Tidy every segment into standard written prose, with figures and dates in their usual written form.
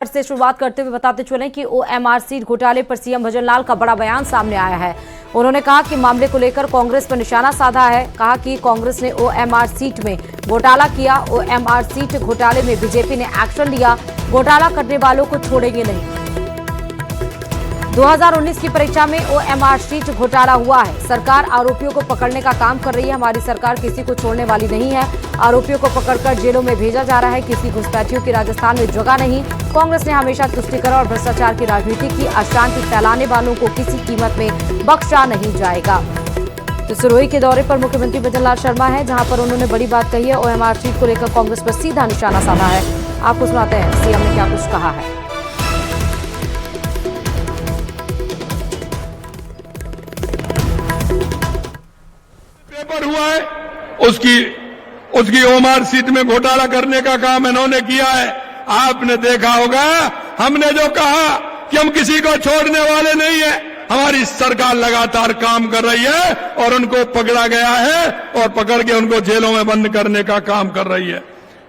से शुरुआत करते हुए बताते चले कि ओएमआर सीट घोटाले पर सीएम भजनलाल का बड़ा बयान सामने आया है। उन्होंने कहा कि मामले को लेकर कांग्रेस पर निशाना साधा है। कहा कि कांग्रेस ने ओएमआर सीट में घोटाला किया। ओएमआर सीट घोटाले में बीजेपी ने एक्शन लिया। घोटाला करने वालों को छोड़ेंगे नहीं। 2019 की परीक्षा में ओएमआर सीट घोटाला हुआ है। सरकार आरोपियों को पकड़ने का काम कर रही है। हमारी सरकार किसी को छोड़ने वाली नहीं है। आरोपियों को पकड़कर जेलों में भेजा जा रहा है। किसी घुसपैठियों की राजस्थान में जगह नहीं। कांग्रेस ने हमेशा तुष्टीकरण और भ्रष्टाचार की राजनीति की। अशांति फैलाने वालों को किसी कीमत में बख्शा नहीं जाएगा। तो सिरोही के दौरे पर मुख्यमंत्री भजनलाल शर्मा है, जहां पर उन्होंने बड़ी बात कही है। ओएमआर सीट को लेकर कांग्रेस पर सीधा निशाना साधा है। आपको सुनाते हैं सीएम ने क्या कुछ कहा है। पेपर हुआ है, उसकी ओएमआर सीट में घोटाला करने का काम इन्होंने किया है। आपने देखा होगा, हमने जो कहा कि हम किसी को छोड़ने वाले नहीं है, हमारी सरकार लगातार काम कर रही है और उनको पकड़ा गया है और पकड़ के उनको जेलों में बंद करने का काम कर रही है।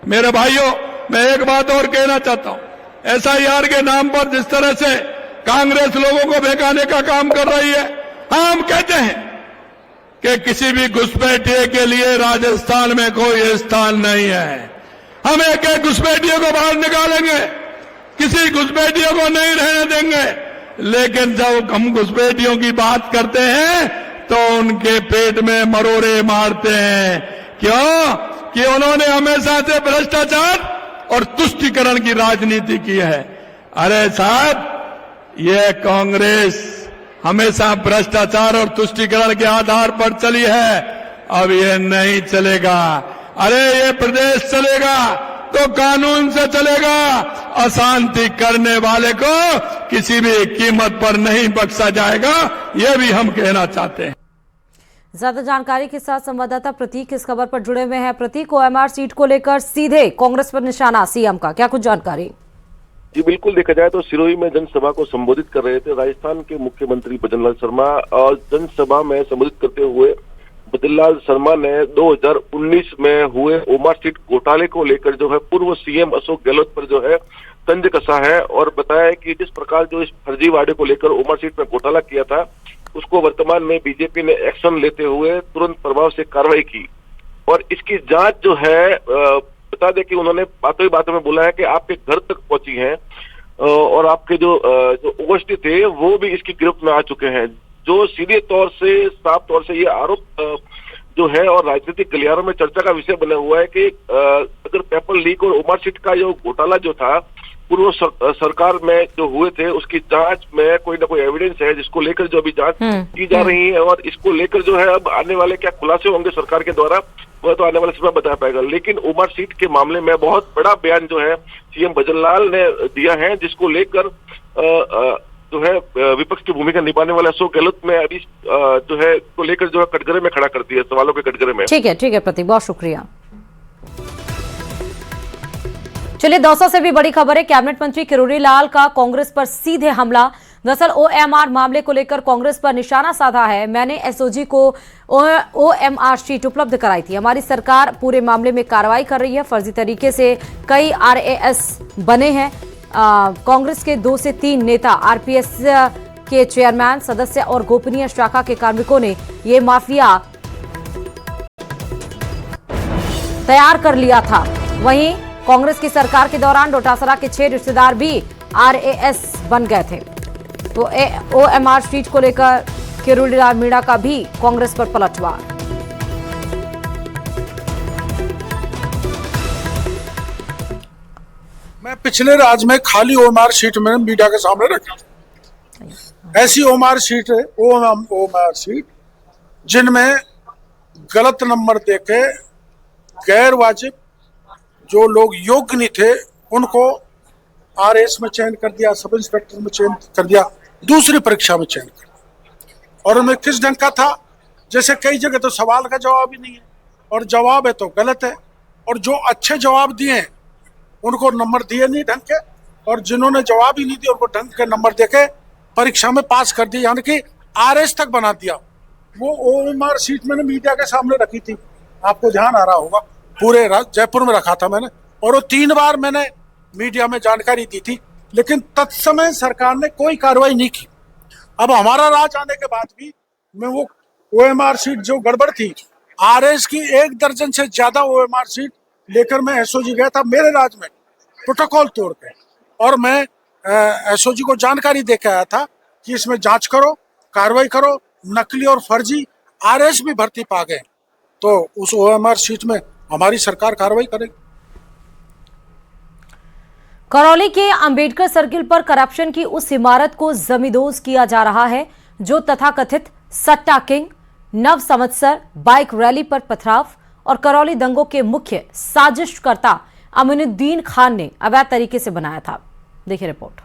मेरे भाइयों, मैं एक बात और कहना चाहता हूं। एसआईआर के नाम पर जिस तरह से कांग्रेस लोगों को बहकाने का काम कर रही है, हम कहते हैं कि किसी भी घुसपैठिए के लिए राजस्थान में कोई स्थान नहीं है। हम एक एक घुसपैठियों को बाहर निकालेंगे, किसी घुसपैठियों को नहीं रहने देंगे। लेकिन जब हम घुसपैठियों की बात करते हैं तो उनके पेट में मरोड़े मारते हैं। क्यों? कि उन्होंने हमेशा से भ्रष्टाचार और तुष्टीकरण की राजनीति की है। अरे साहब, ये कांग्रेस हमेशा भ्रष्टाचार और तुष्टीकरण के आधार पर चली है, अब ये नहीं चलेगा। अरे ये प्रदेश चलेगा तो कानून से चलेगा। अशांति करने वाले को किसी भी कीमत पर नहीं बख्शा जाएगा, ये भी हम कहना चाहते हैं। ज्यादा जानकारी के साथ संवाददाता प्रतीक इस खबर पर जुड़े हुए हैं। प्रतीक, ओएमआर सीट को लेकर सीधे कांग्रेस पर निशाना सीएम का, क्या कुछ जानकारी? जी बिल्कुल, देखा जाए तो सिरोही में जनसभा को संबोधित कर रहे थे राजस्थान के मुख्यमंत्री भजनलाल शर्मा। और जनसभा में संबोधित करते हुए भजनलाल शर्मा ने 2019 में हुए ओएमआर सीट घोटाले को लेकर जो है पूर्व सीएम अशोक गहलोत पर जो है तंज कसा है और बताया कि जिस प्रकार जो इस फर्जीवाड़े को लेकर ओएमआर सीट में घोटाला किया था, उसको वर्तमान में बीजेपी ने एक्शन लेते हुए तुरंत प्रभाव से कार्रवाई की और इसकी जांच जो है बता दें कि उन्होंने बातों ही बातों में बोला है कि आपके घर तक पहुंची है और आपके जो ओएसडी थे वो भी इसकी गिरफ्त में आ चुके हैं। जो सीधे तौर से, साफ तौर से ये आरोप जो है और राजनीतिक गलियारों में चर्चा का विषय बना हुआ है कि अगर पेपर लीक और ओएमआर सीट का जो घोटाला जो था पूर्व सरकार में जो हुए थे, उसकी जांच में कोई ना कोई एविडेंस है जिसको लेकर जो अभी जांच की जा रही है और इसको लेकर जो है अब आने वाले क्या खुलासे होंगे सरकार के द्वारा, वह तो आने वाले समय बता पाएगा। लेकिन ओएमआर सीट के मामले में बहुत बड़ा बयान जो है सीएम भजनलाल ने दिया है, जिसको लेकर जो है विपक्ष की भूमिका निभाने वाले अशोक गहलोत में अभी जो है को लेकर जो है कटघरे में खड़ा कर दिया, सवालों के कटघरे में। ठीक है प्रतीक, बहुत शुक्रिया। चलिए, दौसा से भी बड़ी खबर है। कैबिनेट मंत्री किरोड़ी लाल का कांग्रेस पर सीधे हमला। दरअसल ओएमआर मामले को लेकर कांग्रेस पर निशाना साधा है। मैंने एसओजी को ओएमआर शीट उपलब्ध कराई थी। हमारी सरकार पूरे मामले में कार्रवाई कर रही है। फर्जी तरीके से कई आरएएस बने हैं। कांग्रेस के 2 से 3 नेता, आरपीएस के चेयरमैन, सदस्य और गोपनीय शाखा के कार्मिकों ने ये माफिया तैयार कर लिया था। वहीं कांग्रेस की सरकार के दौरान डोटासरा के 6 रिश्तेदार भी आरएएस बन गए थे। तो ओएमआर सीट को लेकर किरोड़ी लाल मीणा का भी कांग्रेस पर पलटवार। मैं पिछले राज्य में खाली ओएमआर सीट में मीडिया के सामने रखी ऐसी ओएमआर सीट जिनमें गलत नंबर देके गैर वाजिब जो लोग योग्य नहीं थे उनको आरएएस में चयन कर दिया, सब इंस्पेक्टर में चयन कर दिया, दूसरी परीक्षा में चयन कर दिया। और उनमें किस ढंग का था, जैसे कई जगह तो सवाल का जवाब ही नहीं है और जवाब है तो गलत है, और जो अच्छे जवाब दिए हैं उनको नंबर दिए नहीं ढंग के, और जिन्होंने जवाब ही नहीं दिया उनको ढंग के नंबर देके परीक्षा में पास कर दिया, यानी कि आरएएस तक बना दिया। वो ओएमआर सीट मैंने मीडिया के सामने रखी थी, आपको ध्यान आ रहा होगा, पूरे जयपुर में रखा था मैंने, और वो 3 बार मैंने मीडिया में जानकारी दी थी लेकिन तत्समय सरकार ने कोई कार्रवाई नहीं की। अब हमारा राज आने के बाद भी मैं वो ओएमआर शीट जो गड़बड़ थी, आरएस की 1 दर्जन से ज्यादा ओएमआर शीट लेकर मैं एसओजी गया था मेरे राज में प्रोटोकॉल तोड़ के, और मैं एसओजी को जानकारी दे के आया था कि इसमें जांच करो, कार्रवाई करो। नकली और फर्जी आरएस भी भर्ती पा गए, तो उस ओएमआर शीट में हमारी सरकार कार्रवाई करेगी। करौली के अंबेडकर सर्किल पर करप्शन की उस इमारत को जमींदोज किया जा रहा है जो तथाकथित सट्टा किंग, नव संवत्सर बाइक रैली पर पथराव और करौली दंगों के मुख्य साजिशकर्ता अमीनुद्दीन खान ने अवैध तरीके से बनाया था। देखिए रिपोर्ट।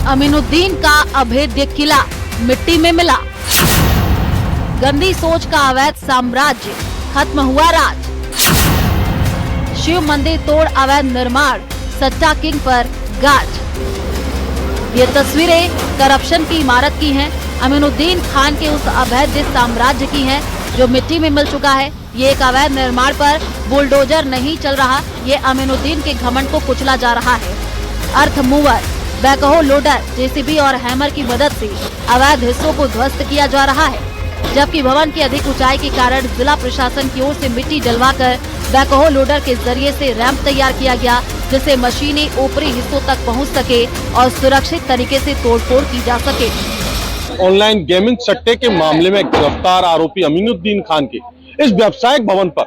अमीनुद्दीन का अभेद्य किला मिट्टी में मिला, गंदी सोच का अवैध साम्राज्य खत्म हुआ राज, शिव मंदिर तोड़ अवैध निर्माण, सट्टा किंग पर गाज। ये तस्वीरें करप्शन की इमारत की हैं, अमीनुद्दीन खान के उस अवैध साम्राज्य की हैं जो मिट्टी में मिल चुका है। ये एक अवैध निर्माण पर बुलडोजर नहीं चल रहा, ये अमीनुद्दीन के घमंड को कुचला जा रहा है। अर्थ मूवर, बैकहो लोडर, जेसीबी और हैमर की मदद से अवैध हिस्सों को ध्वस्त किया जा रहा है, जबकि भवन की अधिक ऊंचाई के कारण जिला प्रशासन की ओर से मिट्टी डलवाकर बैकहो लोडर के जरिए से रैंप तैयार किया गया, जिससे मशीनें ऊपरी हिस्सों तक पहुंच सके और सुरक्षित तरीके से तोड़फोड़ की जा सके। ऑनलाइन गेमिंग सट्टे के मामले में गिरफ्तार आरोपी अमीनुद्दीन खान के इस व्यावसायिक भवन पर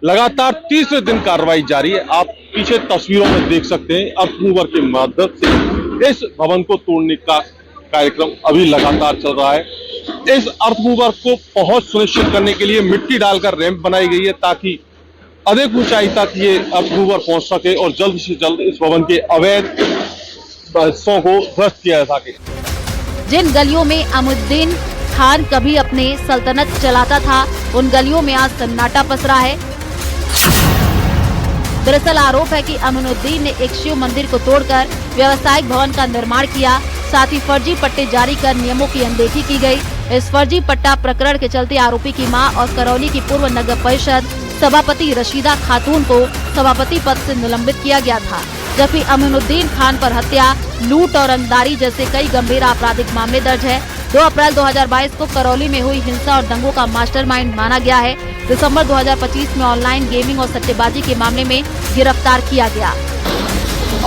लगातार तीसरे दिन कार्रवाई जारी है। आप पीछे तस्वीरों में देख सकते हैं, अर्थ मूवर की मदद से इस भवन को तोड़ने का कार्यक्रम अभी लगातार चल रहा है। इस अर्थ मूवर को पहुंच सुनिश्चित करने के लिए मिट्टी डालकर रैंप बनाई गई है ताकि अधिक ऊंचाई तक ये अर्थ मूवर पहुंच सके और जल्द से जल्द इस भवन के अवैध हिस्सों को ध्वस्त किया जा सके। जिन गलियों में अमीनुद्दीन खान कभी अपने सल्तनत चलाता था, उन गलियों में आज सन्नाटा पसरा है। दरअसल आरोप है कि अमीनुद्दीन ने एक शिव मंदिर को तोड़कर व्यावसायिक भवन का निर्माण किया, साथ ही फर्जी पट्टे जारी कर नियमों की अनदेखी की गई। इस फर्जी पट्टा प्रकरण के चलते आरोपी की मां और करौली की पूर्व नगर परिषद सभापति रशीदा खातून को सभापति पद से निलंबित किया गया था, जबकि अमीनुद्दीन खान पर हत्या, लूट और रंगदारी जैसे कई गंभीर आपराधिक मामले दर्ज है। 2 अप्रैल 2022 को करौली में हुई हिंसा और दंगों का मास्टरमाइंड माना गया है। दिसंबर 2025 में ऑनलाइन गेमिंग और सट्टेबाजी के मामले में गिरफ्तार किया गया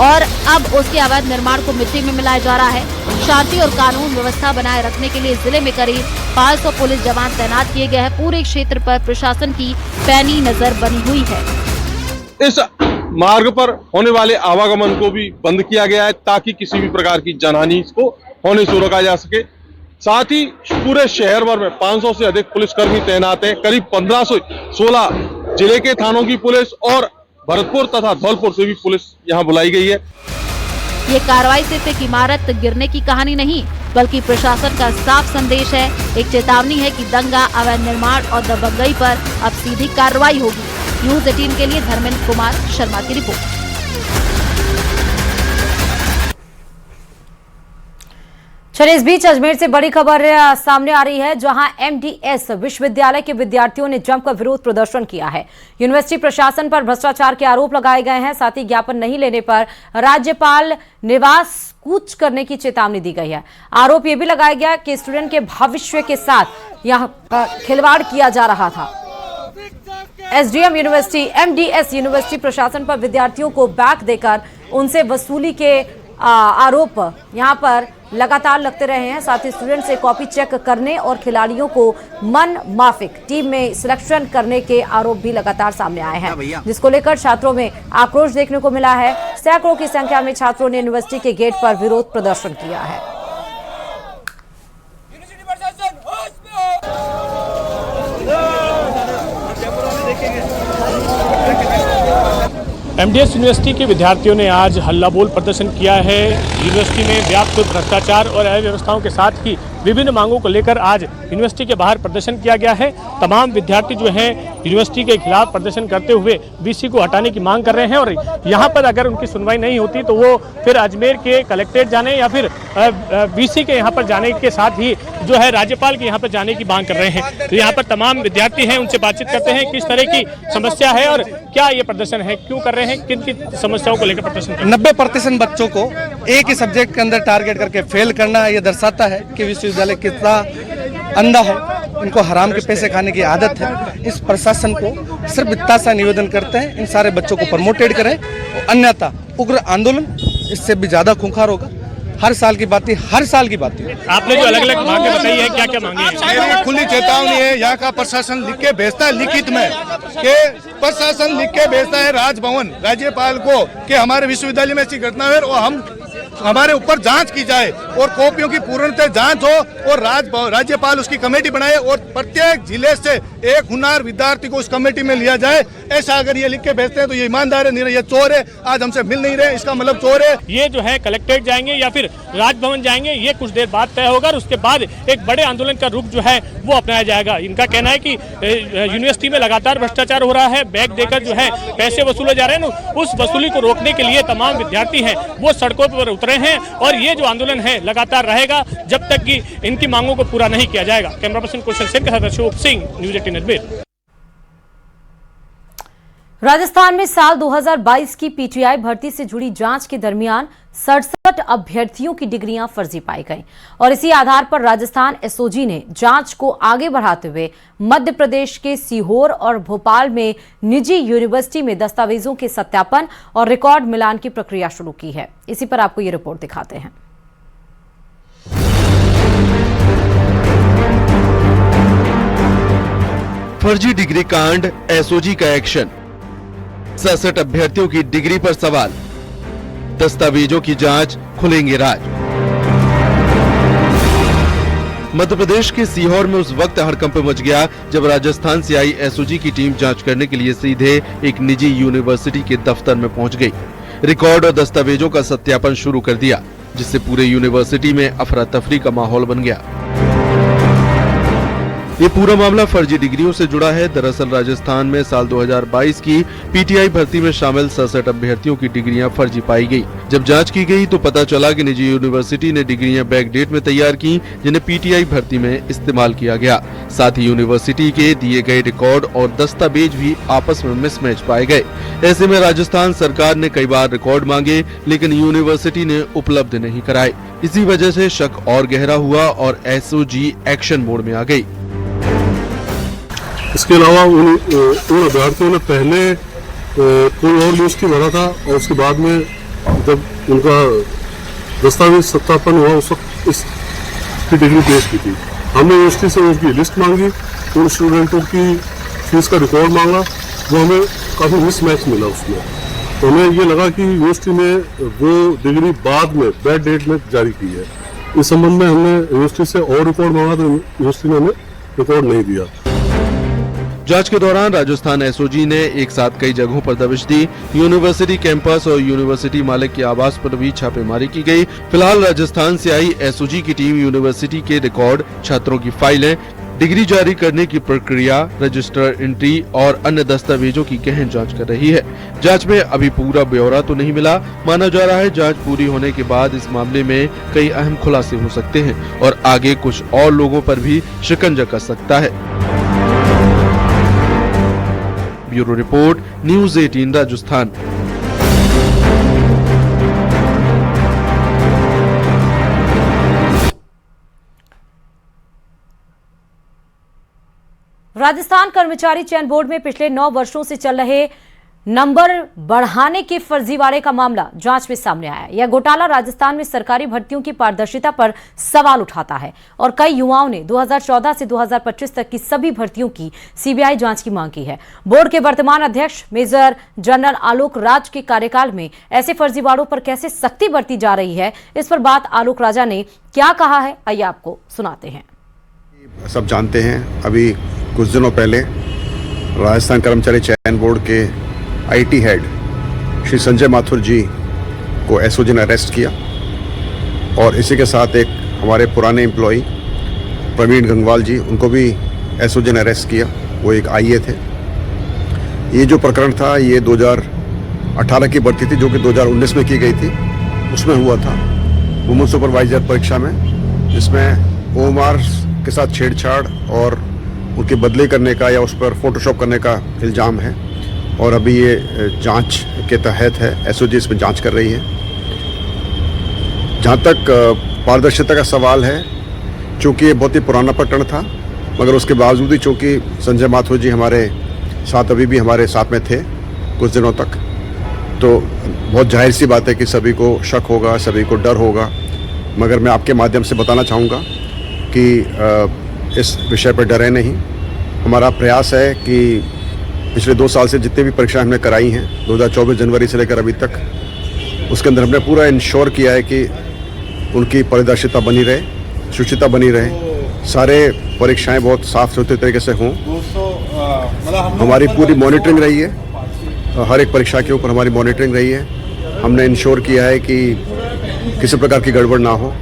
और अब उसके अवैध निर्माण को मिट्टी में मिलाया जा रहा है। शांति और कानून व्यवस्था बनाए रखने के लिए जिले में करीब 500 पुलिस जवान तैनात किए गए हैं। पूरे क्षेत्र पर प्रशासन की पैनी नजर बनी हुई है। इस मार्ग पर होने वाले आवागमन को भी बंद किया गया है ताकि किसी भी प्रकार की जनहानि को होने से रोका जा सके। साथ ही पूरे शहर भर में 500 से अधिक पुलिसकर्मी तैनात हैं। करीब 1516 जिले के थानों की पुलिस और भरतपुर तथा धौलपुर से भी पुलिस यहां बुलाई गई है। ये कार्रवाई सिर्फ एक इमारत गिरने की कहानी नहीं, बल्कि प्रशासन का साफ संदेश है। एक चेतावनी है कि दंगा, अवैध निर्माण और दबंगई पर अब सीधी कार्रवाई होगी। न्यूज़ 18 के लिए धर्मेंद्र कुमार शर्मा की रिपोर्ट। चलिए, इस बीच अजमेर से बड़ी खबर सामने आ रही है, जहां एमडीएस विश्वविद्यालय के विद्यार्थियों ने जमकर विरोध प्रदर्शन किया है। यूनिवर्सिटी प्रशासन पर भ्रष्टाचार के आरोप लगाए गए हैं, साथ ही ज्ञापन नहीं लेने पर राज्यपाल निवास कूच करने की चेतावनी दी गई है। आरोप यह भी लगाया गया कि स्टूडेंट के भविष्य के साथ यहां खिलवाड़ किया जा रहा था। एसडीएम यूनिवर्सिटी, एमडीएस यूनिवर्सिटी प्रशासन पर विद्यार्थियों को बैक देकर उनसे वसूली के आरोप यहां पर लगातार लगते रहे हैं। साथ ही स्टूडेंट से कॉपी चेक करने और खिलाड़ियों को मन माफिक टीम में सिलेक्शन करने के आरोप भी लगातार सामने आए हैं, जिसको लेकर छात्रों में आक्रोश देखने को मिला है। सैकड़ों की संख्या में छात्रों ने यूनिवर्सिटी के गेट पर विरोध प्रदर्शन किया है। एमडीएस यूनिवर्सिटी के विद्यार्थियों ने आज हल्ला बोल प्रदर्शन किया है। यूनिवर्सिटी में व्याप्त भ्रष्टाचार और अव्यवस्थाओं के साथ ही विभिन्न मांगों को लेकर आज यूनिवर्सिटी के बाहर प्रदर्शन किया गया है। तमाम विद्यार्थी जो हैं यूनिवर्सिटी के खिलाफ प्रदर्शन करते हुए वीसी को हटाने की मांग कर रहे हैं। और यहाँ पर अगर उनकी सुनवाई नहीं होती तो वो फिर अजमेर के कलेक्ट्रेट जाने या फिर वीसी के यहाँ पर जाने के साथ ही जो है राज्यपाल के यहाँ पर जाने की मांग कर रहे हैं। तो यहाँ पर तमाम विद्यार्थी हैं, उनसे बातचीत करते हैं किस तरह की समस्या है और क्या ये प्रदर्शन है, क्यों कर रहे हैं, किन किन समस्याओं को लेकर प्रदर्शन कर रहे हैं। 90% बच्चों को एक ही सब्जेक्ट के अंदर टारगेट करके फेल करना ये दर्शाता है कि विश्वविद्यालय कितना अंधा है, इनको हराम के पैसे खाने की आदत है। इस प्रशासन को सिर्फ इतना सा निवेदन करते हैं इन सारे बच्चों को प्रमोटेड करें, अन्यथा उग्र आंदोलन इससे भी ज्यादा खूंखार होगा। हर साल की बात, हर साल की बात। आपने जो अलग अलग मांगे बताई है, क्या क्या मांगे हैं? मेरी खुली चेतावनी है, यहाँ का प्रशासन लिख के भेजता है लिखित में कि प्रशासन लिख के भेजता है राजभवन राज्यपाल को कि हमारे विश्वविद्यालय में ऐसी घटना है और हमारे ऊपर जांच की जाए और कॉपियों की पूर्णतः जांच हो और राज्यपाल उसकी कमेटी बनाए और प्रत्येक जिले से एक हुनर विद्यार्थी को उस कमेटी में लिया जाए। ऐसा अगर ये लिख के भेजते हैं तो ये ईमानदार है, नहीं ये चोर है। आज हमसे मिल नहीं रहे, इसका मतलब चोर है। ये जो है कलेक्ट्रेट जाएंगे या फिर राजभवन जाएंगे, ये कुछ देर बाद तय होगा और उसके बाद एक बड़े आंदोलन का रुख जो है वो अपनाया जाएगा। इनका कहना है कि यूनिवर्सिटी में लगातार भ्रष्टाचार हो रहा है, बैग देकर जो है पैसे वसूले जा रहे हैं। उस वसूली को रोकने के लिए तमाम विद्यार्थी हैं वो सड़कों पर उतरे हैं और ये जो आंदोलन है लगातार रहेगा जब तक कि इनकी मांगों को पूरा नहीं किया जाएगा। कैमरा पर्सन कौशल सेन के साथ अशोक सिंह, न्यूज़ 18 अजमेर। राजस्थान में साल 2022 की पीटीआई भर्ती से जुड़ी जांच के दरमियान 67 अभ्यर्थियों की डिग्रियां फर्जी पाई गईं और इसी आधार पर राजस्थान एसओजी ने जांच को आगे बढ़ाते हुए मध्य प्रदेश के सीहोर और भोपाल में निजी यूनिवर्सिटी में दस्तावेजों के सत्यापन और रिकॉर्ड मिलान की प्रक्रिया शुरू की है। इसी पर आपको ये रिपोर्ट दिखाते हैं। फर्जी डिग्री कांड, एसओजी का एक्शन। 67 अभ्यर्थियों की डिग्री पर सवाल, दस्तावेजों की जांच, खुलेंगे राज। मध्य प्रदेश के सीहोर में उस वक्त हड़कंप मच गया जब राजस्थान से आई एसओजी की टीम जांच करने के लिए सीधे एक निजी यूनिवर्सिटी के दफ्तर में पहुंच गई। रिकॉर्ड और दस्तावेजों का सत्यापन शुरू कर दिया, जिससे पूरे यूनिवर्सिटी में अफरा तफरी का माहौल बन गया। ये पूरा मामला फर्जी डिग्रियों से जुड़ा है। दरअसल राजस्थान में साल 2022 की पीटीआई भर्ती में शामिल 67 अभ्यर्थियों की डिग्रियां फर्जी पाई गई। जब जांच की गई तो पता चला कि निजी यूनिवर्सिटी ने डिग्रियां बैकडेट में तैयार की, जिन्हें पीटीआई भर्ती में इस्तेमाल किया गया। साथ ही यूनिवर्सिटी के दिए गए रिकॉर्ड और दस्तावेज भी आपस में मिसमैच पाए गए। ऐसे में राजस्थान सरकार ने कई बार रिकॉर्ड मांगे, लेकिन यूनिवर्सिटी ने उपलब्ध नहीं कराए। इसी वजह से शक और गहरा हुआ और एसओजी एक्शन मोड में आ गई। इसके अलावा उन अभ्यर्थियों ने पहले कोई और लिस्ट भरा था और उसके बाद में जब उनका दस्तावेज सत्यापन हुआ उस वक्त इसकी डिग्री पेश की थी। हमने यूनिवर्सिटी से उनकी लिस्ट मांगी, उन स्टूडेंटों की फीस का रिकॉर्ड मांगा, वो हमें काफ़ी मिसमैच मिला उसमें। तो हमें ये लगा कि यूनिवर्सिटी ने वो डिग्री बाद में बैड डेट में जारी की है। इस संबंध में हमने यूनिवर्सिटी से और रिकॉर्ड मांगा तो यूनिवर्सिटी ने हमें रिकॉर्ड नहीं दिया। जांच के दौरान राजस्थान एसओजी ने एक साथ कई जगहों पर दबिश दी। यूनिवर्सिटी कैंपस और यूनिवर्सिटी मालिक के आवास पर भी छापेमारी की गई। फिलहाल राजस्थान से आई एसओजी की टीम यूनिवर्सिटी के रिकॉर्ड, छात्रों की फाइलें, डिग्री जारी करने की प्रक्रिया, रजिस्टर एंट्री और अन्य दस्तावेजों की गहन जांच कर रही है। जांच में अभी पूरा ब्यौरा तो नहीं मिला। माना जा रहा है जांच पूरी होने के बाद इस मामले में कई अहम खुलासे हो सकते हैं और आगे कुछ और लोगों पर भी शिकंजा कस सकता है। Bureau report, news 18 Rajasthan. Rajasthan कर्मचारी चयन बोर्ड में पिछले 9 वर्षों से चल रहे नंबर बढ़ाने के फर्जीवाड़े का मामला जांच में सामने आया। यह घोटाला राजस्थान में सरकारी भर्तियों की पारदर्शिता पर सवाल उठाता है और कई युवाओं ने 2014 से 2025 तक की सभी भर्तियों की सीबीआई जांच की मांग की है। बोर्ड के वर्तमान अध्यक्ष मेजर जनरल आलोक राज के कार्यकाल में ऐसे फर्जीवाड़ों पर कैसे सख्ती बरती जा रही है, इस पर बात आलोक राजा ने क्या कहा है, आइए आपको सुनाते हैं। सब जानते हैं, अभी कुछ दिनों पहले राजस्थान कर्मचारी चयन बोर्ड के आईटी हेड श्री संजय माथुर जी को एसओजी ने अरेस्ट किया और इसी के साथ एक हमारे पुराने एम्प्लॉई प्रवीण गंगवाल जी, उनको भी एसओजी ने अरेस्ट किया। वो एक आईए थे ये जो प्रकरण था ये 2018 की भर्ती थी जो कि 2019 में की गई थी, उसमें हुआ था वुमेन सुपरवाइजर परीक्षा में, जिसमें ओएमआर के साथ छेड़छाड़ और उनके बदले करने का या उस पर फोटोशॉप करने का इल्ज़ाम है और अभी ये जांच के तहत है। एसओजी इसमें जांच कर रही है। जहाँ तक पारदर्शिता का सवाल है, चूँकि ये बहुत ही पुराना प्रकरण था, मगर उसके बावजूद ही चूँकि संजय माथुर जी हमारे साथ अभी भी हमारे साथ में थे कुछ दिनों तक, तो बहुत जाहिर सी बात है कि सभी को शक होगा, सभी को डर होगा। मगर मैं आपके माध्यम से बताना चाहूँगा कि इस विषय पर डरे नहीं। हमारा प्रयास है कि पिछले 2 साल से जितनी भी परीक्षाएं हमने कराई हैं 2024 जनवरी से लेकर अभी तक, उसके अंदर हमने पूरा इंश्योर किया है कि उनकी पारदर्शिता बनी रहे, शुचिता बनी रहे, सारे परीक्षाएं बहुत साफ सुथरे तरीके से हों। हमारी पूरी मॉनिटरिंग रही है, हर एक परीक्षा के ऊपर हमारी मॉनिटरिंग रही है। हमने इंश्योर किया है कि किसी प्रकार की गड़बड़ ना हो।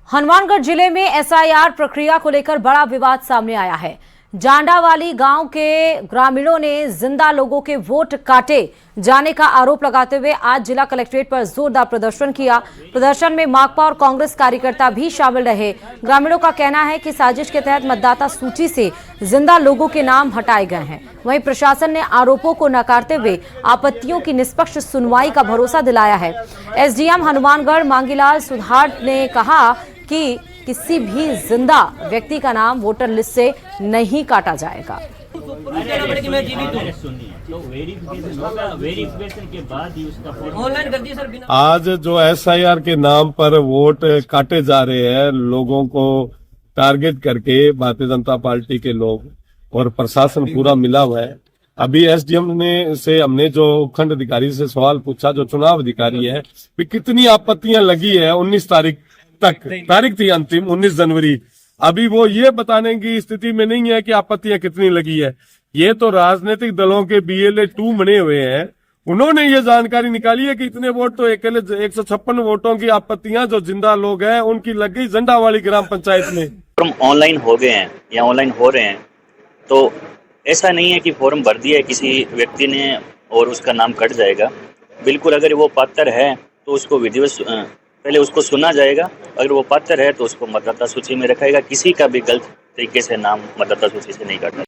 हनुमानगढ़ जिले में एसआईआर प्रक्रिया को लेकर बड़ा विवाद सामने आया है। जांडावाली गांव के ग्रामीणों ने जिंदा लोगों के वोट काटे जाने का आरोप लगाते हुए आज जिला कलेक्ट्रेट पर जोरदार प्रदर्शन किया। प्रदर्शन में माकपा और कांग्रेस कार्यकर्ता भी शामिल रहे। ग्रामीणों का कहना है कि साजिश के तहत मतदाता सूची से जिंदा लोगों के नाम हटाए गए हैं। वहीं प्रशासन ने आरोपों को नकारते हुए आपत्तियों की निष्पक्ष सुनवाई का भरोसा दिलाया है। एसडीएम हनुमानगढ़ मांगीलाल सुधार ने कहा कि किसी भी जिंदा व्यक्ति का नाम वोटर लिस्ट से नहीं काटा जाएगा। आज जो एसआईआर के नाम पर वोट काटे जा रहे हैं, लोगों को टारगेट करके भारतीय जनता पार्टी के लोग और प्रशासन पूरा मिला हुआ है। अभी एसडीएम से हमने जो उपखंड अधिकारी से सवाल पूछा, जो चुनाव अधिकारी है, कि कितनी आपत्तियां लगी है 19 तारीख तक, तारीख थी अंतिम 19 जनवरी। अभी वो ये बताने की स्थिति में नहीं है कि आपत्तियां कितनी लगी है। ये तो राजनीतिक दलों के BLA 2 बने हुए हैं, उन्होंने ये जानकारी निकाली है कि इतने वोट तो 156 वोटों की आपत्तियां जो जिंदा लोग हैं उनकी लग गई जंडावाली ग्राम पंचायत में। फॉर्म ऑनलाइन हो गए हैं या ऑनलाइन हो रहे हैं, तो ऐसा नहीं है कि फॉर्म भर दिया है किसी व्यक्ति ने और उसका नाम कट जाएगा। बिल्कुल, अगर वो पात्र है तो उसको विधिवत पहले उसको सुना जाएगा। अगर वो पात्र है तो उसको मतदाता सूची में रखाएगा। किसी का भी गलत तरीके से नाम मतदाता सूची से नहीं काटना।